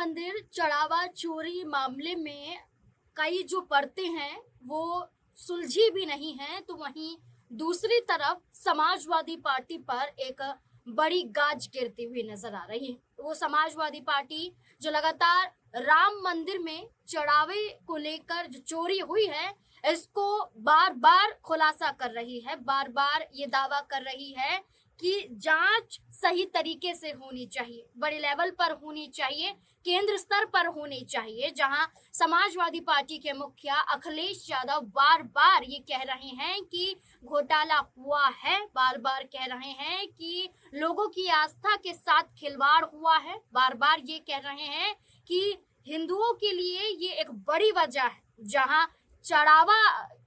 मंदिर चढ़ावा चोरी मामले में कई जो परतें हैं वो सुलझी भी नहीं हैं, तो वहीं दूसरी तरफ समाजवादी पार्टी पर एक बड़ी गाज गिरती हुई नजर आ रही है। वो समाजवादी पार्टी जो लगातार राम मंदिर में चढ़ावे को लेकर जो चोरी हुई है, इसको बार बार खुलासा कर रही है, बार बार ये दावा कर रही है कि जांच सही तरीके से होनी चाहिए, बड़े लेवल पर होनी चाहिए, केंद्र स्तर पर होनी चाहिए। जहां समाजवादी पार्टी के मुखिया अखिलेश यादव बार बार ये कह रहे हैं कि घोटाला हुआ है, बार बार कह रहे हैं कि लोगों की आस्था के साथ खिलवाड़ हुआ है, बार बार ये कह रहे हैं कि हिंदुओं के लिए ये एक बड़ी वजह है। जहां चढ़ावा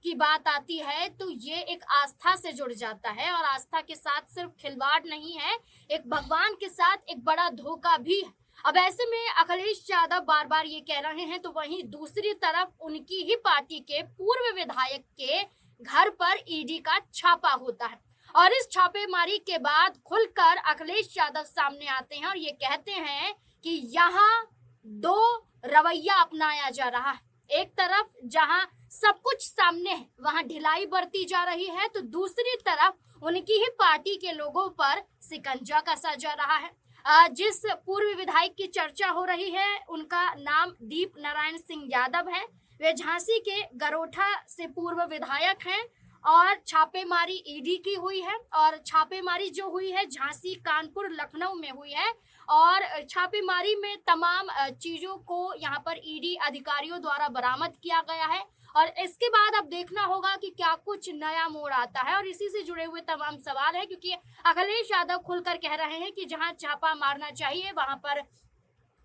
की बात आती है तो ये एक आस्था से जुड़ जाता है, और आस्था के साथ सिर्फ खिलवाड़ नहीं है, एक भगवान के साथ एक बड़ा धोखा भी है। अब ऐसे में अखिलेश यादव बार बार ये कह रहे हैं, तो वहीं दूसरी तरफ उनकी ही पार्टी के पूर्व विधायक के घर पर ईडी का छापा होता है, और इस छापेमारी के बाद खुलकर अखिलेश यादव सामने आते हैं और ये कहते हैं कि यहाँ दो रवैया अपनाया जा रहा है। एक तरफ जहां सब कुछ सामने है वहां ढिलाई बरती जा रही है, तो दूसरी तरफ उनकी ही पार्टी के लोगों पर शिकंजा कसा जा रहा है। जिस पूर्व विधायक की चर्चा हो रही है उनका नाम दीप नारायण सिंह यादव है। वे झांसी के गरोठा से पूर्व विधायक हैं, और छापेमारी ईडी की हुई है, और छापेमारी जो हुई है झांसी, कानपुर, लखनऊ में हुई है, और छापेमारी में तमाम चीजों को यहाँ पर ईडी अधिकारियों द्वारा बरामद किया गया है। और इसके बाद अब देखना होगा कि क्या कुछ नया मोड़ आता है, और इसी से जुड़े हुए तमाम सवाल है, क्योंकि अखिलेश यादव खुलकर कह रहे हैं कि जहां छापा मारना चाहिए वहां पर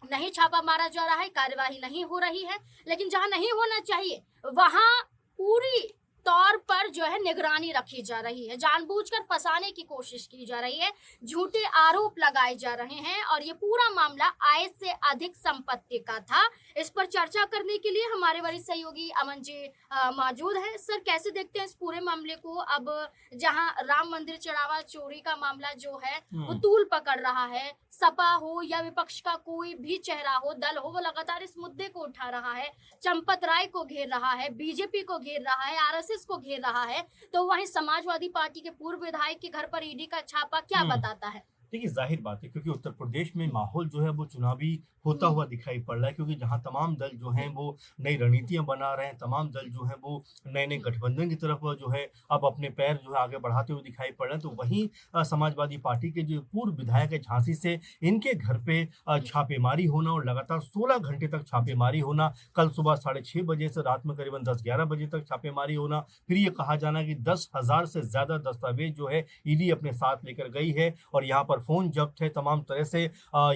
नहीं छापा मारा जा रहा है, कार्यवाही नहीं हो रही है, लेकिन जहां नहीं होना चाहिए वहां पूरी तौर पर जो है निगरानी रखी जा रही है, जानबूझकर फंसाने की कोशिश की जा रही है, झूठे आरोप लगाए जा रहे हैं, और ये पूरा मामला आय से अधिक संपत्ति का था। इस पर चर्चा करने के लिए हमारे वरिष्ठ सहयोगी अमन जी मौजूद है। सर, कैसे देखते हैं इस पूरे मामले को? अब जहां राम मंदिर चढ़ावा चोरी का मामला जो है वो तूल पकड़ रहा है, सपा हो या विपक्ष का कोई भी चेहरा हो, दल हो, वो लगातार इस मुद्दे को उठा रहा है, चंपत राय को घेर रहा है, बीजेपी को घेर रहा है, आरएसएस को घेर रहा है, तो वहीं समाजवादी पार्टी के पूर्व विधायक के घर पर ईडी का छापा क्या बताता है? देखिए, ज़ाहिर बात है क्योंकि उत्तर प्रदेश में माहौल जो है वो चुनावी होता हुआ दिखाई पड़ रहा है, क्योंकि जहाँ तमाम दल जो हैं वो नई रणनीतियाँ बना रहे हैं, तमाम दल जो हैं वो नए-नए गठबंधन की तरफ जो है अब अपने पैर जो है आगे बढ़ाते हुए दिखाई पड़ रहे हैं। तो वहीं समाजवादी पार्टी के जो पूर्व विधायक है झांसी से, इनके घर पे छापेमारी होना और लगातार 16 घंटे तक छापेमारी होना, कल सुबह साढ़े 6 बजे से रात में करीबन 10-11 बजे तक छापेमारी होना, फिर ये कहा जाना कि 10,000 से ज़्यादा दस्तावेज जो है ईडी अपने साथ लेकर गई है, और यहाँ पर फ़ोन जब्त है तमाम तरह से।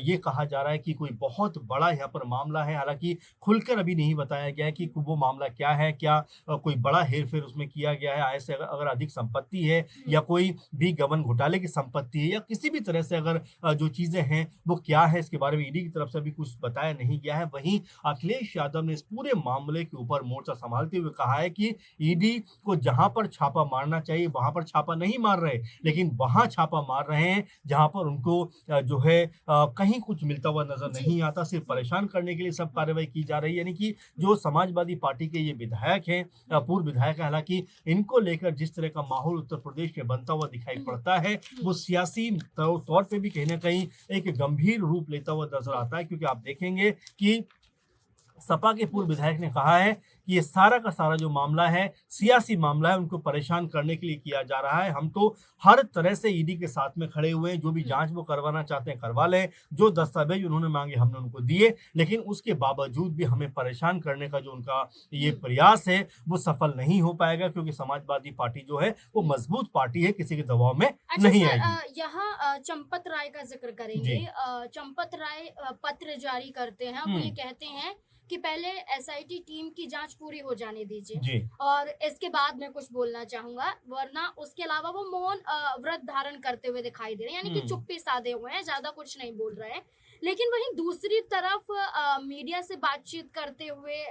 ये कहा जा रहा है कि कोई बहुत बड़ा यहाँ पर मामला है, हालाँकि खुलकर अभी नहीं बताया गया है कि वो मामला क्या है, क्या कोई बड़ा हेर-फेर उसमें किया गया है, आय से अगर अगर अधिक संपत्ति है, या कोई भी गबन घोटाले की संपत्ति है, या किसी भी तरह से अगर जो चीज़ें हैं वो क्या है, इसके बारे में ईडी की तरफ से अभी कुछ बताया नहीं गया है। वहीं अखिलेश यादव ने इस पूरे मामले के ऊपर मोर्चा संभालते हुए कहा है कि ईडी को जहाँ पर छापा मारना चाहिए वहाँ पर छापा नहीं मार रहे, लेकिन वहाँ छापा मार रहे हैं जहाँ पर उनको जो है कहीं कुछ मिलता हुआ नजर नहीं आता, सिर्फ परेशान करने के लिए सब कार्रवाई की जा रही है। यानी कि जो समाजवादी पार्टी के ये विधायक हैं, पूर्व विधायक हैं, हालांकि इनको लेकर जिस तरह का माहौल उत्तर प्रदेश में बनता हुआ दिखाई पड़ता है, वो सियासी तौर पे भी कहीं ना कहीं एक गंभीर रूप लेता हुआ नजर आता है, क्योंकि आप देखेंगे कि सपा के पूर्व विधायक ने कहा है कि ये सारा का सारा जो मामला है सियासी मामला है, उनको परेशान करने के लिए किया जा रहा है। हम तो हर तरह से ईडी के साथ में खड़े हुए हैं, जो भी जांच वो करवाना चाहते हैं करवा लें, जो दस्तावेज उन्होंने मांगे हमने उनको दिए, लेकिन उसके बावजूद भी हमें परेशान करने का जो उनका ये प्रयास है वो सफल नहीं हो पाएगा, क्योंकि समाजवादी पार्टी जो है वो मजबूत पार्टी है, किसी के दबाव में अच्छा नहीं सर, आएगी। यहाँ चंपत राय का जिक्र करेंगे। जी। चंपत राय पत्र जारी करते हैं, वो ये कहते हैं कि पहले एसआईटी टीम की जांच पूरी हो जाने दीजिए, जी। और इसके बाद मैं कुछ बोलना चाहूंगा, वरना उसके अलावा वो मौन व्रत धारण करते हुए दिखाई दे रहे हैं, यानी कि चुप्पी साधे हुए हैं, ज्यादा कुछ नहीं बोल रहे हैं। लेकिन वहीं दूसरी तरफ मीडिया से बातचीत करते हुए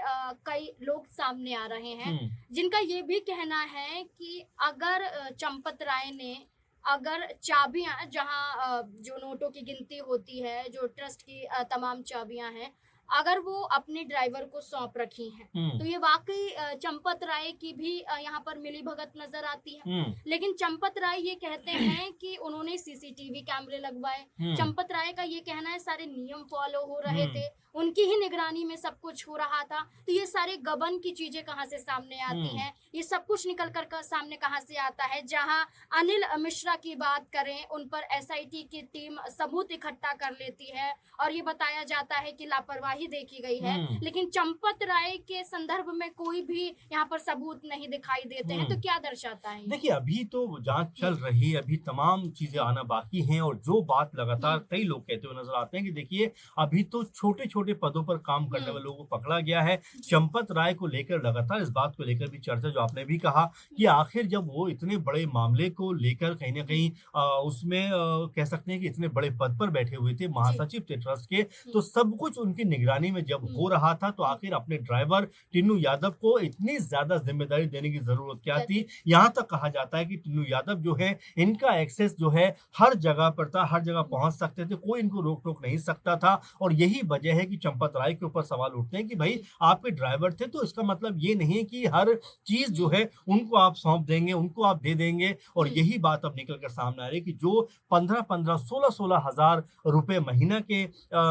कई लोग सामने आ रहे हैं, जिनका ये भी कहना है कि अगर चंपत राय ने अगर चाबियां, जहां जो नोटों की गिनती होती है, जो ट्रस्ट की तमाम चाबियां हैं, अगर वो अपने ड्राइवर को सौंप रखी हैं, हुँ, तो ये वाकई चंपत राय की भी यहाँ पर मिलीभगत नजर आती है। हुँ, लेकिन चंपत राय ये कहते हैं कि उन्होंने सीसीटीवी कैमरे लगवाए। हुँ, चंपत राय का ये कहना है सारे नियम फॉलो हो रहे हुँ, थे, उनकी ही निगरानी में सब कुछ हो रहा था। तो ये सारे गबन की चीजें कहाँ से सामने आती हुँ, हैं, ये सब कुछ निकल कर सामने कहाँ से आता है। जहां अनिल मिश्रा की बात करें, उन पर एसआईटी की टीम सबूत इकट्ठा कर लेती है और ये बताया जाता है कि लापरवाही देखी गई है, हुँ, लेकिन चंपत राय के संदर्भ में कोई भी यहाँ पर सबूत नहीं दिखाई देते हैं। तो हुँ। क्या दर्शाता है ये? देखिए, अभी तो जाँच चल हुँ, रही है, अभी तमाम चीज़ें हुँ, आना बाकी हैं और जो बात लगातार हुँ, कई लोग कहते हुए नज़र आते हैं कि देखिए, अभी तो छोटे-छोटे पदों पर काम करने हुँ, वाले लोगों को पकड़ा गया है। जी, चंपत राय को लेकर लगातार इस बात को लेकर भी चर्चा जो आपने भी कहा कि हुँ, आखिर जब वो इतने बड़े मामले को लेकर कहीं न हुँ, कहीं उसमें कह सकते हैं कि इतने बड़े पद पर बैठे हुए थे, जी, महासचिव थे ट्रस्ट के, हुँ, तो सब कुछ उनकी निगरानी में जब हुँ, हो रहा था, तो हुँ, आखिर अपने ड्राइवर टिन्नू यादव को इतनी ज़्यादा ज़िम्मेदारी देने की ज़रूरत क्या क्या थी? थी? यहाँ तक कहा जाता है कि टिन्नू यादव जो है, इनका एक्सेस जो है हर जगह पर था, हर जगह हुँ, पहुँच सकते थे, कोई इनको रोक-टोक नहीं सकता था और यही वजह है कि चंपत राय के ऊपर सवाल उठते हैं कि भई हुँ, आपके ड्राइवर थे तो इसका मतलब ये नहीं है कि हर चीज़ जो हुँ, है उनको आप सौंप देंगे, उनको आप दे देंगे और हुँ, यही बात अब निकल कर सामने आ रही है कि जो 15-15, 16-16 हज़ार रुपए महीना के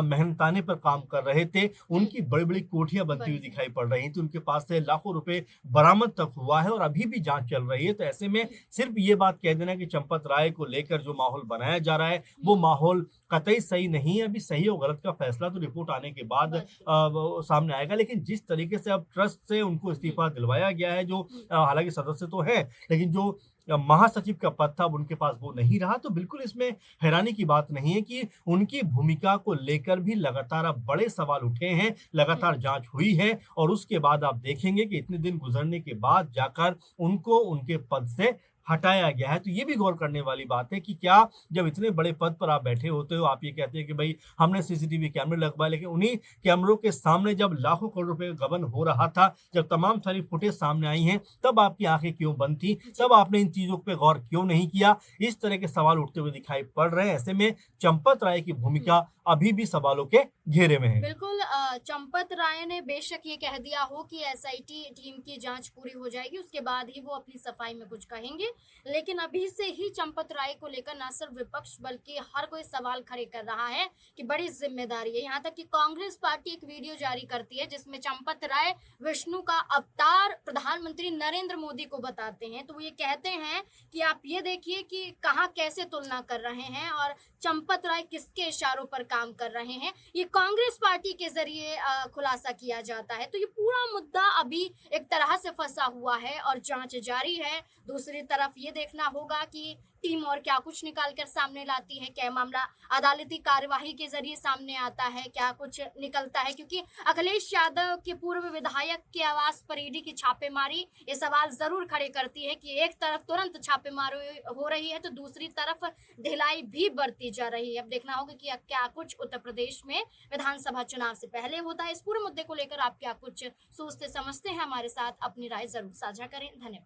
मेहनताने पर काम कर रहे थे, हुँ, उनकी बड़ी-बड़ी कोठियाँ बनती हुई बन गई। दिखाई पड़ रही थी, उनके पास से लाखों रुपए बरामद तक हुआ है और अभी भी जाँच चल रही है। तो ऐसे में हुँ, सिर्फ ये बात कह देना कि चंपत राय को लेकर जो माहौल बनाया जा रहा है, वो हुँ, माहौल कतई सही नहीं है। अभी सही और गलत का फैसला तो रिपोर्ट आने के बाद बात की। वो सामने आएगा। लेकिन जिस तरीके से अब ट्रस्ट से उनको हुँ, इस्तीफा दिलवाया गया है, जो हुँ, हालाँकि सदस्य तो हैं, लेकिन जो महासचिव का पद था, अब उनके पास वो नहीं रहा। तो बिल्कुल इसमें हैरानी की बात नहीं है कि उनकी भूमिका को लेकर भी लगातार अब बड़े सवाल उठे हैं, हुँ, लगातार जाँच हुई है और उसके बाद आप देखेंगे कि इतने दिन गुज़रने के बाद जाकर उनको उनके पद से हटाया गया है। तो ये भी गौर करने वाली बात है कि क्या जब इतने बड़े पद पर आप बैठे होते हो, आप ये कहते हैं कि भई हमने सीसीटीवी कैमरे लगवाए, लेकिन उन्हीं कैमरों के सामने जब लाखों करोड़ रुपए का गबन हो रहा था, जब तमाम सारी फुटेज सामने आई हैं, तब आपकी आँखें क्यों बंद थी? जी। तब आपने इन चीज़ों पे गौर क्यों नहीं किया? इस तरह के सवाल उठते हुए दिखाई पड़ रहे हैं। ऐसे में चंपत राय की हुँ। भूमिका अभी भी सवालों के घेरे में है। बिल्कुल चंपत राय ने बेशक ये कह दिया हो कि एसआईटी टीम की जांच पूरी हो जाएगी, उसके बाद ही वो अपनी सफाई में कुछ कहेंगे। लेकिन अभी से ही चंपत राय को लेकर ना सिर्फ विपक्ष बल्कि हर कोई सवाल खड़े कर रहा है कि बड़ी जिम्मेदारी है। यहाँ तक कि कांग्रेस पार्टी एक वीडियो जारी करती है जिसमें चंपत राय विष्णु का अवतार प्रधानमंत्री नरेंद्र मोदी को बताते हैं। तो वो ये कहते हैं कि आप ये देखिए कि कहाँ कैसे तुलना कर रहे हैं और चंपत राय किसके इशारों पर काम कर रहे हैं। ये कांग्रेस पार्टी के जरिए खुलासा किया जाता है। तो ये पूरा मुद्दा अभी एक तरह से फंसा हुआ है और जांच जारी है। दूसरी तरफ ये देखना होगा कि टीम और क्या कुछ निकाल कर सामने लाती है, क्या मामला अदालती कार्यवाही के जरिए सामने आता है, क्या कुछ निकलता है, क्योंकि अखिलेश यादव के पूर्व विधायक के आवास पर ईडी की छापेमारी ये सवाल जरूर खड़े करती है कि एक तरफ तुरंत छापेमारी हो रही है तो दूसरी तरफ ढिलाई भी बढ़ती जा रही है। अब देखना होगा कि अब क्या कुछ उत्तर प्रदेश में विधानसभा चुनाव से पहले होता है। इस पूरे मुद्दे को लेकर आप क्या कुछ सोचते समझते हैं, हमारे साथ अपनी राय जरूर साझा करें। धन्यवाद।